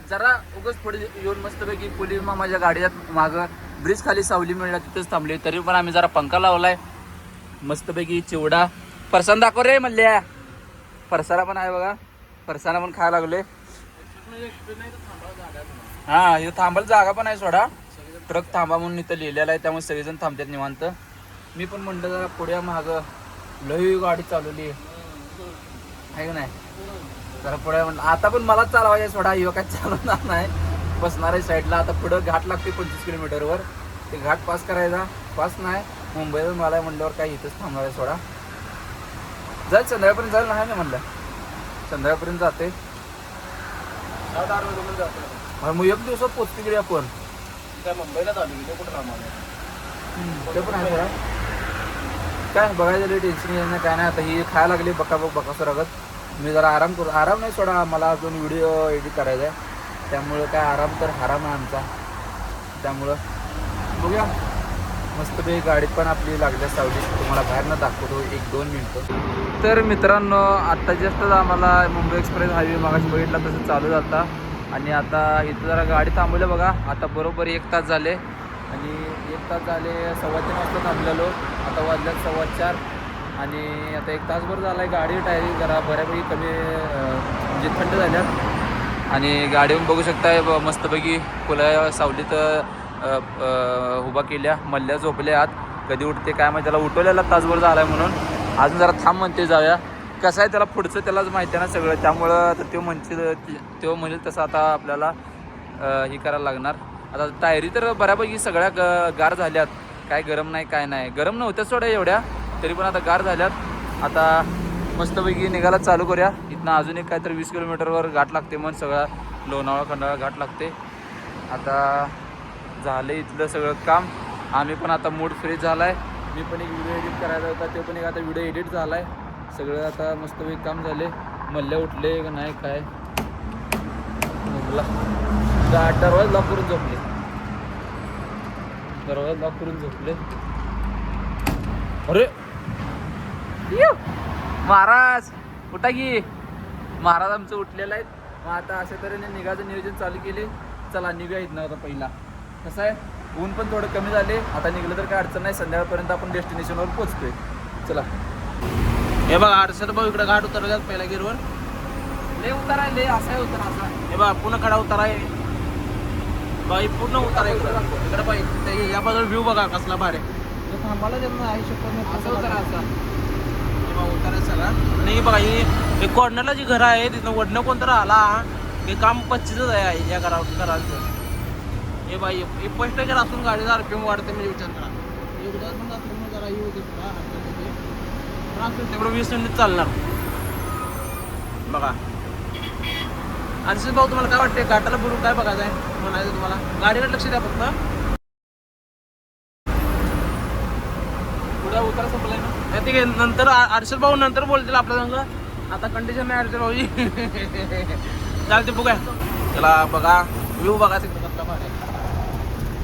जरा उगाच पुढे येऊन मस्तपैकी पोलीस मामाच्या गाडीत मागं ब्रिज खाली सावली मिळणार तिथंच थांबले. तरी पण आम्ही जरा पंखा लावलाय, मस्तपैकी चिवडा फरसाण दाखव रे मल्ल्या. फरसाणा पण आहे बघा, फरसाणा पण खायला लागले. हा इथं थांबायला जागा पण आहे, सोडा ट्रक थांबा म्हणून इथं लिहिलेला आहे, त्यामुळे सगळेजण थांबतात निवांत. मी पण म्हणलं जरा पुढे मागं लई गाडी चालवली आहे का नाही, जरा पुढे म्हणलं. आता पण मलाच चालवायचं आहे, सोडा यो काय चालवणार नाही, बसणार आहे साईडला. आता पुढं घाट लागते 25 किलोमीटरवर, ते घाट पास करायचा. पास नाही, मुंबईवर मला म्हणल्यावर काय इथंच थांबणार आहे सोडा. जाईल संध्याकाळपर्यंत जाईल नाही ना म्हणलं, संध्याकाळपर्यंत जाते. मग एक दिवसात पोचते गेली आपण.
काय मुंबईला चालू कुठं थांबवलं
ते पण आहे सोडा. काय बघायचं टेन्शन घ्यायचं नाही, काय नाही. आता ही खायला लागली बकासूर रगत. मी जरा आराम नाही सोडा, मला अजून व्हिडिओ एडिट करायचा आहे, त्यामुळं काय आराम तर हराम आहे आमचा. त्यामुळं बघूया, मस्तपैकी गाडीत पण आपली लागल्या सावली, तुम्हाला बाहेरनं दाखवतो 1-2 मिनटं. तर मित्रांनो आता जास्तच आम्हाला मुंबई एक्सप्रेस हायवे मागाशी बघितला तसं चालू झाला. आणि आता इथं जरा गाडी थांबवलं बघा. आता बरोबर 1 तास झाले, आणि 1 तास झाले 3:15 वाजता थांबलेलो. आता वाजल्यात 4:15. आणि आता 1 तासभर झाला आहे. गाडी टायरी जरा बऱ्यापैकी कमी म्हणजे थंड झाल्यात. आणि गाडीवर बघू शकताय मस्तपैकी फुला सावलीत उभा केल्या. मल्ल्या झोपल्या आत, कधी उठते काय माहिती. त्याला उठवलेला तासभर झाला आहे म्हणून अजून जरा थांब म्हणते जाऊया. कसं आहे त्याला पुढचं त्यालाच माहिती आहे ना सगळं, त्यामुळं तर तो म्हणेल तसं आता आपल्याला हे करायला लागणार. आता टायरी तर बऱ्यापैकी सगळ्या गार झाल्यात, काय गरम नाही काय नाही. गरम नव्हत्या सोड्या एवढ्या, तरी पण आता गार झाल्यात. आता मस्तपैकी निघायला चालू करूया. इथनं अजून एक काय तर 20 किलोमीटरवर घाट लागते, मग सगळा लोणावळा खंडाळा घाट लागते. आता झालं इथलं सगळं काम. आम्ही पण आता मूड फ्रेश झाला आहे. मी पण एक व्हिडिओ एडिट करायचा होता, तो पण एक आता व्हिडिओ एडिट झाला आहे. सगळं आता मस्तपैकी काम झाले. मल्ल्या उठले का नाही काय, दरवाजा लॉक करून झोपले, दरवाजा लॉक करून झोपले. अरे महाराज उठा की, महाराज आमचं उठलेलं आहेत. मग आता अशा तऱ्हेने निघायचं नियोजन चालू केले. चला निघूया इथनं. आता पहिला कसं आहे, ऊन पण थोडं कमी झाले. आता निघलं तर काय अडचण नाही, संध्याकाळपर्यंत आपण डेस्टिनेशनवर पोहोचतोय. चला
हे बघा आरशात भाऊ इकडे घाट उतरल्यात पहिल्या गिरवर.
लय उतार आहे, लय असा आहे उतार असा.
हे बघा पुन्हा कडा उतार आहे बाई, पूर्ण उतार आहे इकडे बाई. या बाजूला व्ह्यू बघा कसला भारी.
थांबायला देत नाही शक्य, असा उतार असा
उतार आहे सगळा. आणि बघा हे कॉर्नरला जी घरं आहे तिथं वडणं कोणतं आला, हे काम 25च आहे या घराचं. हे बाई हे फर्स्ट गेला असून गाडीचा RPM वाढते म्हणजे विचार करा. एकदा पण असल्यामुळे जरा येऊ दे तेवढं 20 मिनिट चालणार बघा. आणि भाऊ तुम्हाला काय वाटते घाटाला बोलून काय बघायचं आहे म्हणायचं तुम्हाला? गाडीकडे लक्ष द्या फक्त.
पुढे उतार संपलाय ना,
ठीक आहे. नंतर अर्षद भाऊ नंतर बोलतील आपल्या संग. आता कंडिशन नाही अर्षद भाऊजी. चालते बघूया. त्याला बघा व्ह्यू बघा तिकडे कसला भारी.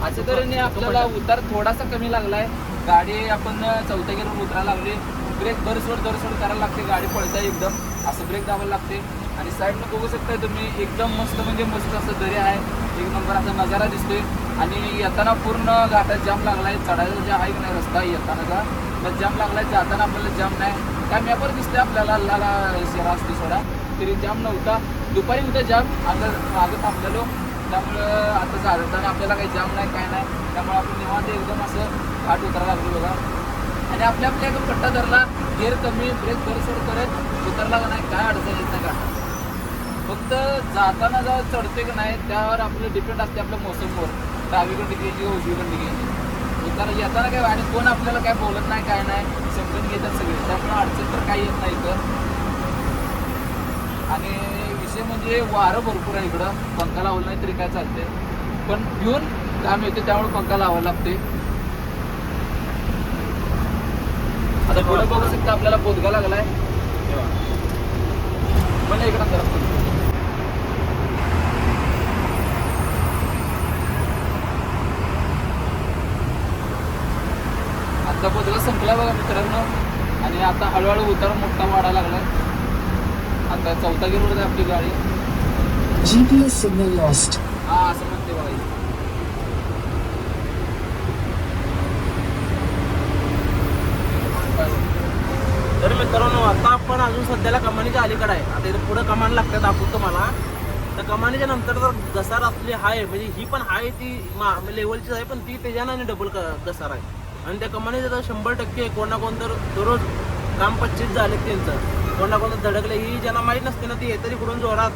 अशा तऱ्हेने आपल्याला उतार थोडासा कमी लागलाय. गाडी आपण चौथ्या गेरून उतरायला लागली, ब्रेक दरसोड करायला लागते, गाडी पळताय एकदम असं ब्रेक दाबायला लागते. आणि साईडनं बघू शकताय तुम्ही एकदम मस्त म्हणजे मस्त असं दरी आहे, एक नंबर असा नजारा दिसतोय. आणि येताना पूर्ण घाटात जाम लागलाय, चढायला जे आहे की नाही रस्ता येतानाचा तर जाम लागलाय, जाताना आपल्याला जाम नाही. काय मॅपवर दिसतंय आपल्याला लाला शेरा असते सोडा, तरी जाम नव्हता. दुपारी होता जाम, आता मागं थांबलेलो, त्यामुळं आता जाताना आपल्याला काही जाम नाही काय नाही, त्यामुळे आपण निवांत एकदम असं घाट उतरायला लागलो बघा. आणि आपल्या एक पट्टा धरला, गेअर कमी, ब्रेक दरसोड करत उतरला का नाही, काय अडचण येत नाही घाटात. फक्त जाताना जेव्हा चढते की नाही त्यावर आपलं डिपेंड असते आपल्या मोसमवर, डावीकडे घ्यायची किंवा उजवीकडे घ्यायची. उतारा येताना काय आणि कोण आपल्याला काय बोलत नाही काय नाही, समजून घेतात सगळे, त्यामुळे अडचण तर काही येत नाही तर. आणि विषय म्हणजे वारं भरपूर आहे इकडं, पंखा लावला नाही तरी काय चालते, पण घेऊन काम येते त्यामुळे पंखा लावायला लागते. आता पुढे बघू शकता आपल्याला बोधगा लागलाय, पण इकडं जरा आता बोधगा संपला बघा मित्रांनो. आणि आता हळूहळू उतार मोठा वाढायला लागलाय. आता चौथा गेरवर आपली गाडी.
GPS signal lost.
हा असं म्हणते बघा.
तर मित्रांनो आता आपण अजून सध्याला कमानीच्या अलीकडे आहे. आता इथे पुढे कमान लागतात दाखवतो तुम्हाला. तर कमानीच्या नंतर जर घसार असली आहे म्हणजे ही पण आहे ती लेवलचीच आहे, पण ती त्याच्यानं डबल घसार आहे. आणि त्या कमानीचं तर 100% कोण ना कोण तर दररोज काम 25 झाले त्यांचं, कोण ना कोण तर धडकले. ही ज्यांना माहीत नसते ना ती येते तिकडून जोरात,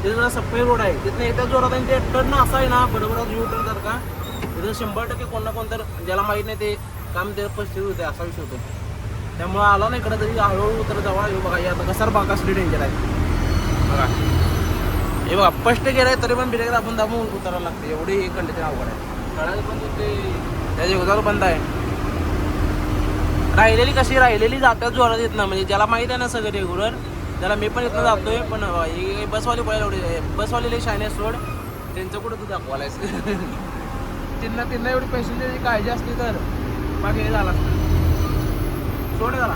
तिथे जरा सफाई रोड आहे तिथनं येत्या जोरात, आणि ते टर्न असं आहे ना बरोबर यू टर्न जर का तिथं 100% कोण ना कोण तर ज्याला माहीत नाही ते काम ते 25 होते असा विषय होतो. त्यामुळे आला ना इकडं तरी हळूहळू उतर जावा. हे बघा आता घसार भाग कसली डेंजर आहे बघा. हे बघा फर्स्ट गेला आहे तरी पण ब्रेक दाबून उतरायला लागते, एवढी ही कंडिशन अवघड आहे.
कळायला पण होते
त्याची उतार बंद आहे. राहिलेली जातात जोरात येत ना, म्हणजे ज्याला माहित आहे ना सगळं रेग्युलर, त्याला मी पण इथनं जातोय. पण बसवाली पळायला एवढी बसवालेली शायने सोड, त्यांचं कुठं तू दाखवायलायस. त्यांना एवढी पॅसेंजरची काळजी असली तर बाकी हे झाला सोड झाला.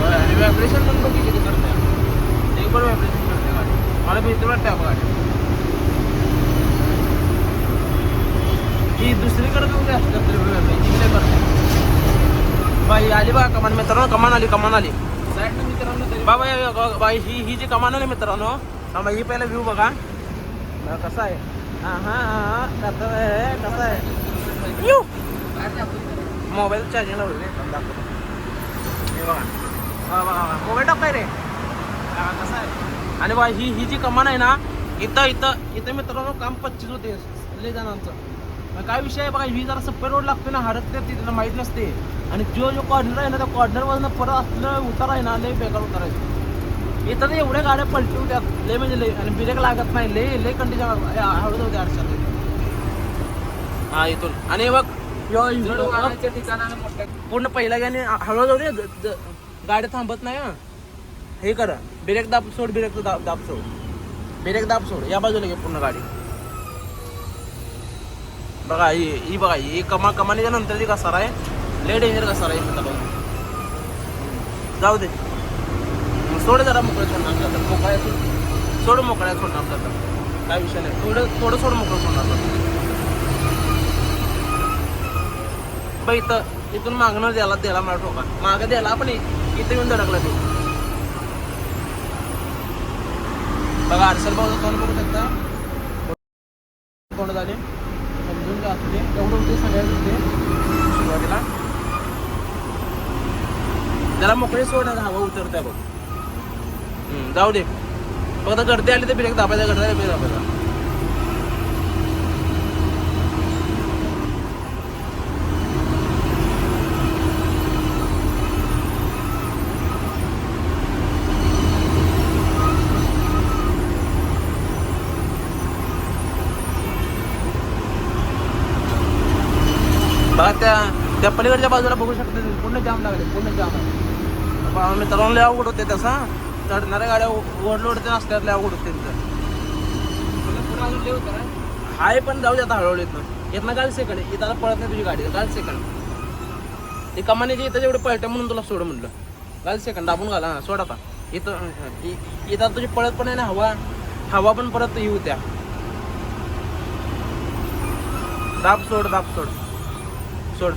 आणि व्हायब्रेशन पण बघ किती करते, ते पण व्हायब्रेशन करते गाडी. मला भीती वाटते आपण गाडी ही दुसरीकडे घेऊन असतात व्हायब्रेशन करते. बाई आली बघा कमान मित्रांनो, कमान आली
साईडनं मित्रांनो.
बाबा बाई ही जी कमान आली मित्रांनो, ही पहिला व्ह्यू बघा कसा आहे. हा कसा आहे यू मोबाईल चार्जिंग लावले दाखवतो. हे बघा मोबाईल टाक काय रे कसं आहे. आणि बा ही जी कमान आहे ना इथं मित्रांनो काम 25 होते लय जणांचं. काय विषय आहे बघा, ही जरा सप्पे रोड लागतो ना, हरकते तिथं माहीत नसते. आणि जो कॉर्नर आहे ना त्या कॉर्नरवरनं परत असलं उतार आहे ना लय बेकार उतारायचं. इथं तर एवढ्या गाड्या पलटी होत्यात लय म्हणजे लय, आणि ब्रेक लागत नाही, लय कंडिशन हळूच होते आरशात. हा इथून आणि बघ
ठिकाणानं मोठ्या
पूर्ण पहिला गाणे हळू जाऊ दे, गाडी थांबत नाही. हा हे कर ब्रेक दाब सोड, ब्रेक दाब सोड, ब्रेक दाब सोड, या बाजूला घे पूर्ण गाडी. बघा ही बघा ही कमानीच्या नंतर घसार आहे, लय डेंजर घसार आहे. जाऊ दे सोड जरा मोकळं सोडणार, मोकळ्या सोड मोकळ्या सोडणार काय विषय नाही. थोडं सोड मोकळं सोडणार. इथून मागणं द्यायला मला ठोका मागं द्यायला पण इथे येऊन धडकला ते बघा. आरसल भाऊ तोंड बघू शकता, तोंड झाले समजून घ्या असते तेवढं होते सगळ्यात होते सुरुवातीला. त्याला मोकळे सोडणार हवा उतरत्या बघ. जाऊ दे फक्त गर्दी आली तर ब्रेक दाबायचा, गर्दी ब्रेक दाबायचा. बघा त्या पलीकडच्या बाजूला बघू शकते पूर्ण जाम लागले, पूर्ण जाम आहे. मित्रांनो लय अवघड होते तसा, चढणाऱ्या गाड्या ओढलोडते असल्यात लय अवघड होते त्यांचं.
पुढे अजून लय होतं ना.
हाय पण जाऊ दे आता हळूहळू येत गाडी सेकंड इथं आता पळत नाही तुझी गाडी, गाडी सेकंड ती कमानीची इथं जेवढे पळते म्हणून तुला सोड म्हटलं. गाडी सेकंड दाबून घाला, हा सोड आता. इथं तुझी पळत पण आहे ना, हवा पण परत ही होत्या. दाब सोड सोड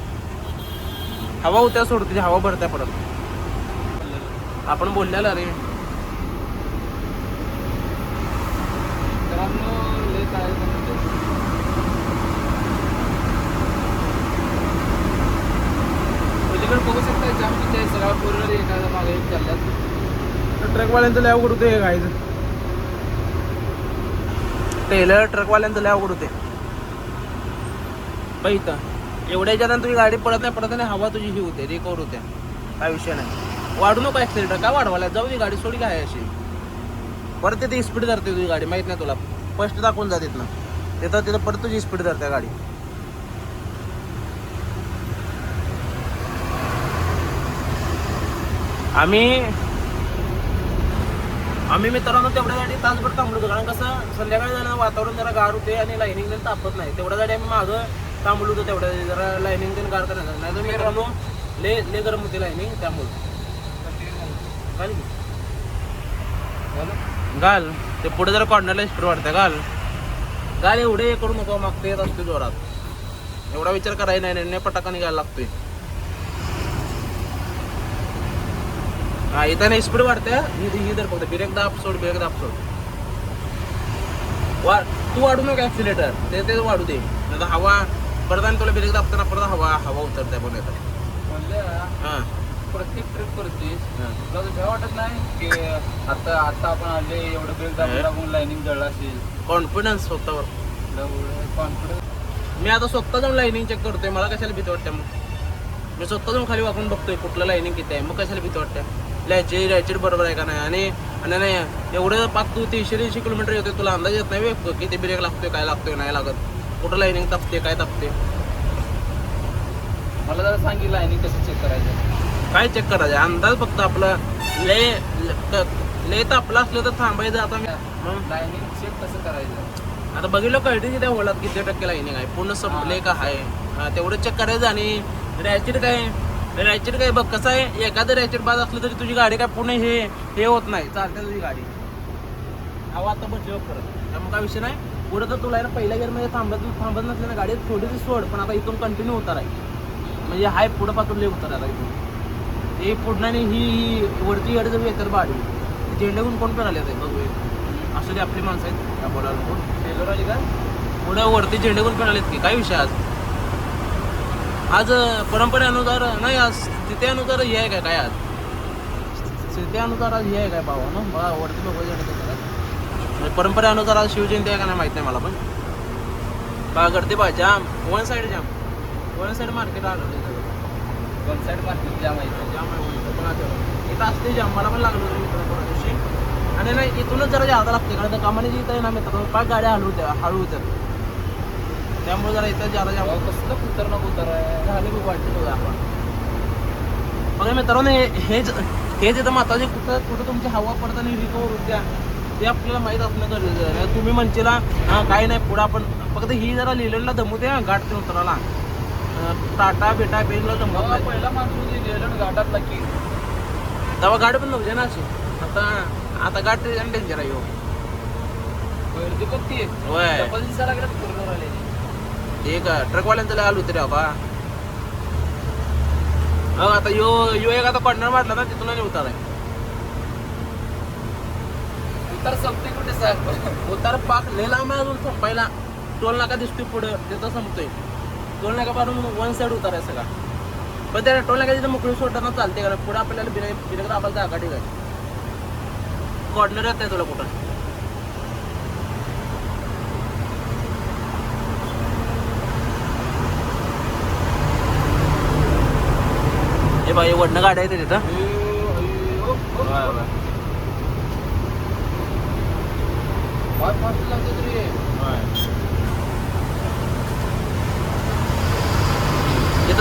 हवा होत्या, सोड तुझी हवा भरत्या परत. आपण बोललेलं रे
मित्रांनो लय काय म्हणते. पलीकडे बघू शकता जाम किती आहे, सगळा पूर्ण एखादा मागे एक चालल्यात.
ट्रकवाल्यांचं लय अवघड होते गायचं, टेलर ट्रकवाल्यांचं लय अवघड होते. बाई इथं एवढ्या याच्यात तुझी गाडी पडत नाही, हवा तुझी ही होते, रिकवर होत्या, काय विषय नाही. वाढू नको ॲक्सिलेटर, काय वाढवायला जाऊ दे, गाडी सोडी काय अशी परत तिथे स्पीड धरते तुझी गाडी, माहित नाही तुला. फर्स्ट दाखवून जाते ना तिथं परत तुझी स्पीड धरते गाडी. आम्ही मित्रांनो तेवढ्यासाठी तासभर थांबलो होतो, कारण कसं संध्याकाळी जाणं वातावरण जरा गार होते आणि लाईनिंग पण तापत नाही. तेवढ्यासाठी आम्ही मागं थांबलो होतो, तेवढ्या जरा लाईनिंग पण गार करायचं नाही तर मित्रांनो ले गरम होते लाईनिंग. त्यामुळे घाल ते पुढे जरा कॉर्नरला स्पीड वाढते, घाल एवढे हे करू नको, मागते येत असते जोरात. एवढा विचार करायला नाही, पटाका निघायला लागतोय. हा इथं नाही स्पीड वाढते, ही जर फक्त ब्रेक दाब सोड. तू वाढू नको ऍक्सिलेटर, ते वाढू दे, नाही हवा परत आणि तुला ब्रेक दाबताना परत हवा उतरते पण येतात.
हा प्रत्येक ट्रिप करते तुला तर भ्या वाटत नाही की आता आपण आले एवढं ब्रेक दाबून लाईनिंग जळला असेल.
कॉन्फिडन्स स्वतःवर,
कॉन्फिडन्स.
मी आता स्वतः जाऊन लाईनिंग चेक करतोय, मला कशाला भीती वाटते. मग मी स्वतः जाऊन खाली वाकून बघतोय कुठलं लाईनिंग किती आहे, मग कशाला भीती वाटते. लॅचेट बरोबर आहे का नाही. आणि नाही एवढं पाक तू 300 किलोमीटर येतोय, तुला अंदाज येत नाही किती ब्रेक लागतोय, काय लागतोय नाही लागत, कुठं लाईनिंग तापते काय तापते.
मला जरा सांगितलं लाईनिंग कसं चेक करायचं,
काय चेक करायचं अंदाज फक्त आपलं ले तापलं असलं तर थांबायचं. आता
लाईनिंग चेक कसं करायचं,
आता बघितलं कळते त्या होलात किती टक्के लाईनिंग आहे, पूर्ण संपले का आहे तेवढं चेक करायचं. आणि रॅचेट काय बघ कसं आहे, एखादं रॅचेट बाद असलं तरी तुझी गाडी काय पूर्ण हे होत नाही, चालते तुझी गाडी. हवा आता बसल्यावर परत, त्यामुळे काय विषय नाही. पुढं तर तुला पहिल्या गेअरमध्ये थांबत नसल्या ना गाडी थोडीशी सोड, पण आता इथून कंटिन्यू उतार आहे, म्हणजे हाय पुढं पासून लय उतार आता इथून. हे पुढण्याने ही वरती गाडी जर येतात गाडी झेंड्याहून कोण पण आले ते बघू, असं ते आपली माणसं आहेत त्या बोलायला कोण टेलर आली का पुढं वरती झेंड्याहून पण आलेत की काय विषय. आज परंपरेनुसार नाही, आज स्थितीनुसार हे आहे काय आज स्थितीनुसार आज हे आहे काय भावा ना बघा वरती लोक परंपरेनुसार आज शिवजयंती आहे का नाही माहित नाही मला, पण बघा गर्दी बघा जाम, वन साईड मार्केट आलं,
वन साईड मार्केट जाम आहे
इथं असते जाम. मला पण लागलो होतं मित्रांनो दिवशी, आणि नाही इथूनच जरा जादा लागते, कारण कामाने इथं आहे ना मित्रांनो पाच गाड्या हळू होत्या, त्यामुळे जरा इथं जादा जाम.
कसलं उतर आहे
झाले खूप वाटते बघा आपण. बघा मित्रांनो हेच इथं महत्वाचे, कुठं तुमची हवा पडताना रिकवर होत्या ते आपल्याला माहीत असणं गरजेचं आहे. तुम्ही म्हणशीला हां काय नाही पुढं आपण फक्त ही जरा लिहिलेला दमवते घाट ते उतराला, टाटा बेटा पेनला दमवत नाही.
पहिला माणूस लिहिलं घाटातला की
तेव्हा गाडी पण नव्हते ना अशी, आता गाठ डेंजर आहे.
गर्दी पण ती
होय
दिसायला लागलं पूर्ण राहिले.
एक ट्रकवाल्यांचं लय आलो होते रे बाबा. आता यो एक आता कॉर्नर मारला ना तिथून उतार आहे.
उतार संपते कुठे साहेब,
उतार पाक लय लांब आहे अजून संपायला. टोल नाका दिसतोय पुढं तिथं संपतोय, टोल नाका पाडून वन साईड उतार आहे सगळा. पण त्या टोल नाका तिथं मोकळी सोडताना चालते का पुढे आपल्याला बिरेक दाबायला जागा ठीक आहे. कॉर्नर येत आहे तुला कुठं हे बाई वडणं गाड्या येते तिथं.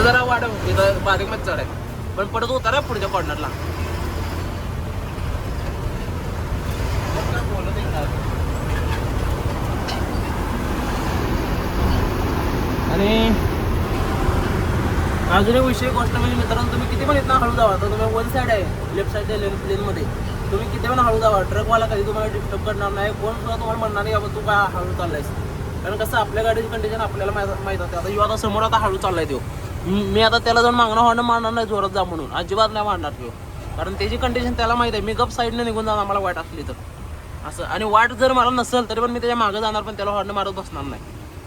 इथं जरा वाढ इथं बारीक मध्ये चढ आहे पण परत उतारा पुढच्या कॉर्नरला. आणि अजून एक विषय गोष्ट म्हणजे मित्रांनो तुम्ही किती पण इथं हळू जावा तर तुम्ही वन साईड आहे लेफ्ट साईडच्या लेनमध्ये तुम्ही किती पण हळू जावा ट्रकवाला कधी तुम्हाला डिस्टर्ब करणार नाही कोण सुद्धा तुम्हाला म्हणणार नाही बाबा तू काय हळू चाललायस. कारण कसं आपल्या गाडीची कंडिशन आपल्याला माहीत असते. आता यो आता समोर आता हळू चाललाय तो मी आता त्याला जाऊन मागणं हॉर्न मारणार नाही जोरात जा म्हणून अजिबात नाही मारणार तो कारण त्याची कंडिशन त्याला माहिती आहे. मी गप साईडने निघून जाणार आम्हाला वाट असली तर असं आणि वाट जर मला नसेल तरी पण मी त्याच्या मागं जाणार पण त्याला हॉर्न मारत बसणार नाही.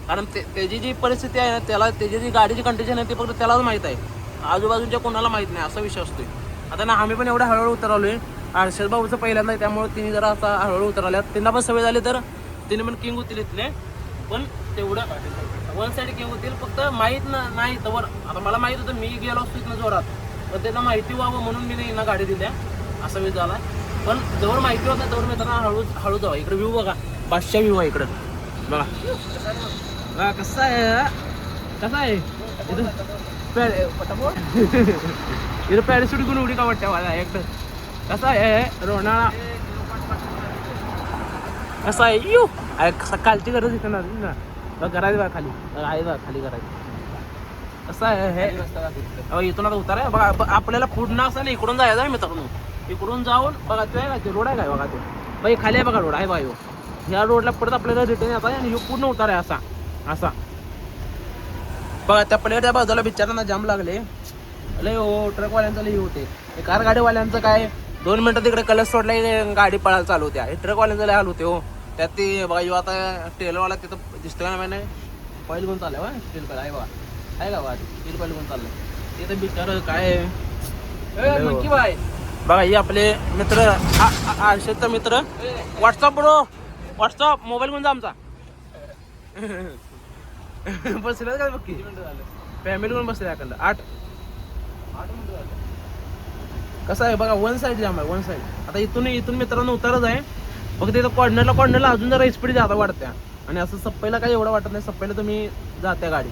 कारण त्याची जी परिस्थिती आहे ना त्याला त्याची जी गाडीची कंडिशन आहे ती फक्त त्यालाच माहीत आहे आजूबाजूच्या कोणाला माहीत नाही असा विषय असतोय. आता ना आम्ही पण एवढं हळूहळू उतरवलोय हर्षद भाऊचं पहिल्यांदा आहे त्यामुळे तिने जरा असा हळूहळू उतरवल्या त्यांना पण सवय झाली तर तिने पण किंग होतील इथले पण तेवढं वन साईड किंग होतील फक्त माहीत नाही तर आता मला माहीत होतं मी गेलो असतो इथनं जोरात पण त्यांना माहिती व्हावं म्हणून मी ना गाडी दिल्या असा वेळ झाला. पण जवळ माहिती होत नाही तेवढं मी त्यांना हळू जावा. इकडे व्ह्यू बघा बादशाह व्ह्यू आहे इकडं बघा कसं आहे इथं पॅराशूट घेऊन उडी का वाटते मला एकटं कसं आहे रोणाळा कसं आहे यू कालची गरज इथं ना करायची बघा खाली आहे बघा खाली करायची कसं आहे हे इथून आता उतार आहे बघा आपल्याला पुढं असं ना इकडून जायचं आहे मित्रांनो इकडून जाऊन बघा ते आहे का ते रोड आहे काय बघा ते बाई खाली आहे बघा रोड आहे बाई ह्या रोडला परत आपल्याला रिटर्न येत आहे आणि हे पूर्ण उतार आहे असा बघा त्या पलीकडच्या बाजूला बिचारांना जाम लागले लय हो ट्रकवाल्यांचं लय होते कार गाडीवाल्यांचं काय 2 मिनिटं तिकडे कलर सोडला गाडी पळायला चालू होत्या ट्रकवाल्यांचं लय हाल होते हो. त्यात ती बघा आता टेलरवाला तिथं दिसतोय ना नाही पॉईल घेऊन चाललंय बा स्टील पॉईल आहे बघा आहे का बघा स्टील पॉईल घेऊन चाललंय तिथं बिचार काय बघा हे आपले मित्र हर्षदचा मित्र व्हॉट्सअप मोबाईल घेऊन जा आमचा बसले का बघ फॅमिली घेऊन बसले याकडं 8 कसं आहे बघा वन साईड जाम आहे वन साईड. आता इथून मित्रांनो उतारच आहे फक्त तिथं कॉर्नरला अजून जरा स्पीड जादा वाढत्या आणि असं सप्पायला काही एवढं वाटत नाही सप्पायला तुम्ही जात्या गाडी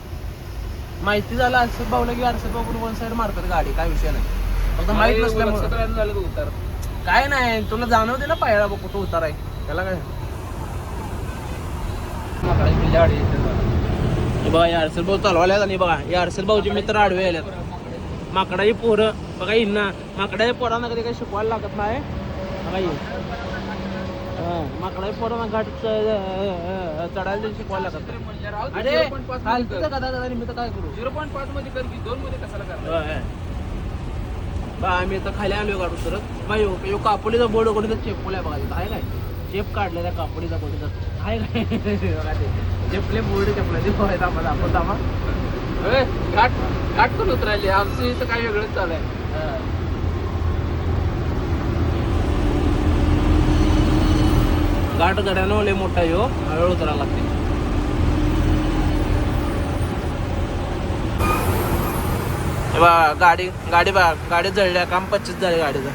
माहिती झालं हर्षद भाऊला की हर्षद भाऊ वन साईड मारतात गाडी काय विषय नाही फक्त माहित नसल्यामुळे उतार काय नाही तुला जाणवते ना पाहिला बघ कुठं उतार आहे त्याला काय बघा या हर्षद भाऊ चालवायला आणि बघा या हर्षद भाऊचे मित्र आडवे आल्यात माकडाची पोरं बघा येईल ना माकडाच्या पोरांना कधी काही शिकवायला लागत नाही बघा येईल माकडाच्या पोरांना घाट चढायला शिकवायला लागत अरे खालचं कदा मी तर काय करू
0.5 मध्ये कर की 2 मध्ये कशाला करणार
बा आम्ही आता खाली आलो काढू सरत बा यो कापोलीचा बोर्ड कोणी चेपला बघा तिथं आहे काय चेप काढलेला कापोलीचा कोणी आहे काय बघा ते चेपले बोर्ड चेपले ते बघायचं आम्हाला आपण थांबा
घाट पण उतरायले आमचं इथं काही वेगळंच चालू आहे.
घाट गड्यानं लय मोठा यो हळूहळू उतरायला लागते. गाडी जळल्या काम 25 झाले गाडीचं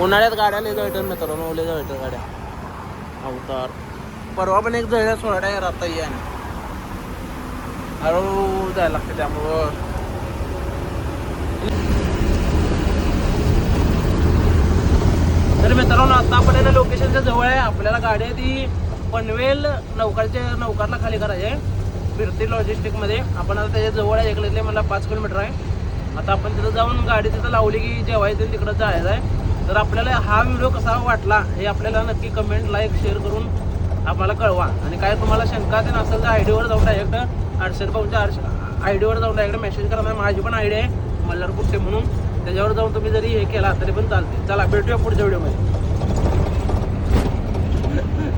उन्हाळ्यात गाड्या लय जळतात मित्रांनो लय जळतात गाड्या अवतार परवा पण एक जळल्या 16 टायर आता ये हळूहळू जायला लागते त्यामुळं तर मित्रांनो आता आपण लोकेशनच्या जवळ आहे आपल्याला गाडी आहे ती पनवेल नौकारला खाली करायची आहे फिरती लॉजिस्टिकमध्ये आपण आता त्याच्या जवळ आहे इकडे मला 5 किलोमीटर आहे. आता आपण तिथं जाऊन गाडी तिथं लावली की जेवायचं तिकडं जायचं आहे. तर आपल्याला हा व्हिडिओ कसा वाटला हे आपल्याला नक्की कमेंट लाईक शेअर करून आम्हाला कळवा आणि काय तुम्हाला शंका ते नसेल तर आयडीवर जाऊन डायरेक्ट हर्षद भाऊच्या आयडीवर जाऊन डायरेक्ट मेसेज करा. माझी पण आयडी आहे मल्हार कुट्टे म्हणून त्याच्यावर जाऊन तुम्ही जरी हे केला तरी पण चालते. चला भेटूया पुढच्या व्हिडिओमध्ये.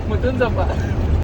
मटून जपा